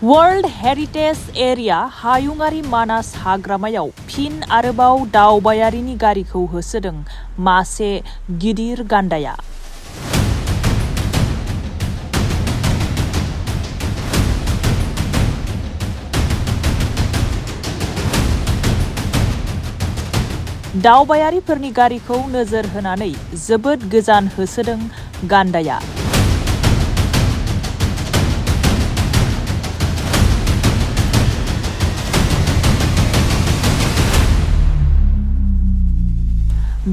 World heritage area हायुङारि मानास हाग्रामायाव फिन आरोबाव दावबायारिनि गारिखौ होसोदों मासे गिदिर गान्दाया। दावबायारिफोरनि गारिखौ नोजोर होनानै जोबोद गोजान होसोदों गान्दाया।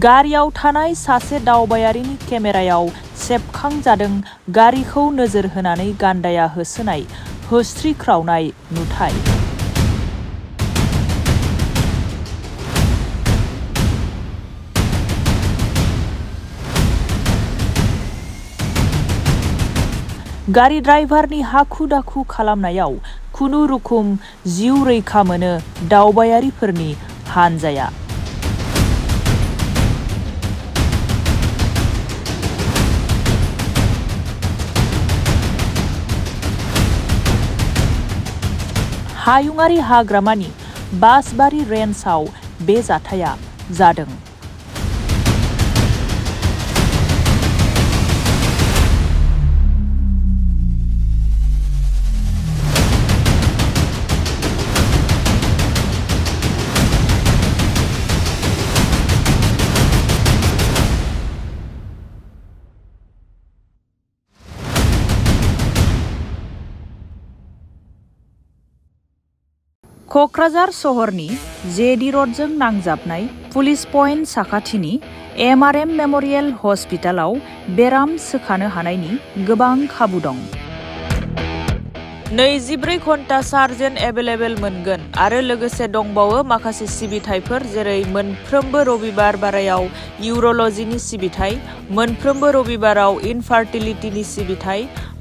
गारियाव थानाय सासे दावबायारिनि केमेरायाव सेबखांजादों गारिखौ नोजोर होनानै गान्दाया होसोनाय होस्रिख्रावनाय नुथाय। गारि ड्राइभारनि हाखु-दाखु खालामनायाव खुनुरुखुम जिउ रैखा मोनो दावबायारिफोरनि हानजाया। हायुङारि हाग्रामानि बासबारि रेन्जआव बे जाथाया जादों। क'क्राझार सहरनि जेडि र'डजों नांजाबनाय पुलिस पइन्ट साखाथिनि एमआरएम मेम'रियेल हस्पिटालाव बेराम सोखानो हानायनि गोबां खाबु दं। 24 घन्टा सार्जेन एभेलेबेल मोनगोन आरो लोगोसे दंबावो माखासे सिबिथायफोर जेरै मोनफ्रोमबो रबिबार बारायाव इउर'लजिनि सिबिथाय, मोनफ्रोमबो रबिबाराव इनफार्टिलिटिनि सिबिथाय,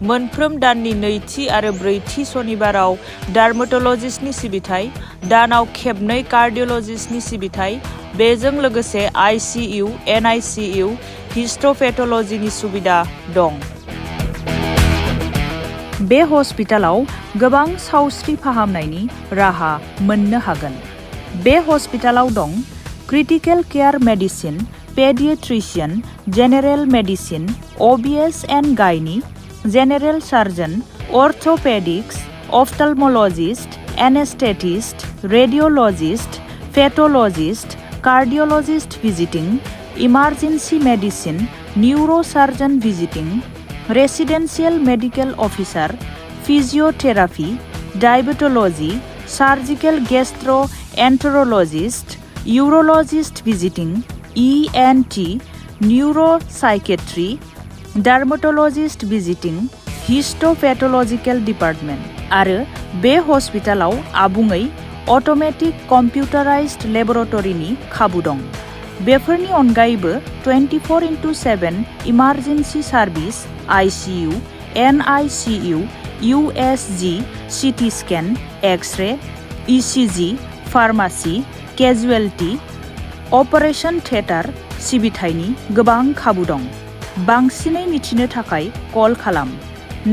मोनफ्रोम दाननि नैथि आरो ब्रैथि सनिबाराव डार्मेट'लजिस्टनि सिबिथाय, दानाव खेबनै कार्डिय'लजिस्टनि सिबिथाय, बेजों लोगोसे आइसिइउ, एनआइसिइउ, हिस्ट'पेथ'लजिनि सुबिदा दं। बे हस्पिटालाव गोबां सावस्रि फाहामनायनि राहा मोननो हागोन। बे हस्पिटालाव दं critical care medicine, paediatrician, general medicine, OBS and gynae, general surgeon, orthopaedics, ophthalmologist, anaesthetist, radiologist, pathologist, cardiologist visiting, emergency medicine, neurosurgeon visiting, residential medical officer, physiotherapy, diabetology, surgical gastroenterologist, urologist visiting, ENT, neuropsychiatry, dermatologist visiting, histopathological department आरो बे हस्पिटालाव आबुङै automatic कम्पिउटाराइज्ड लेबरेटरीनि खाबु दं। बेफोरनि अनगायैबो 24x7 emergency service, ICU, NICU, USG, CT scan, X-ray, ECG, pharmacy, casualty, operation theatre सिबिथायनि गोबां खाबु दं। बांसिनै मिथिनो थाखाय कल खालाम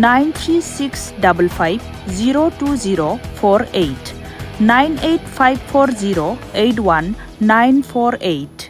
9365502048 9854081 948।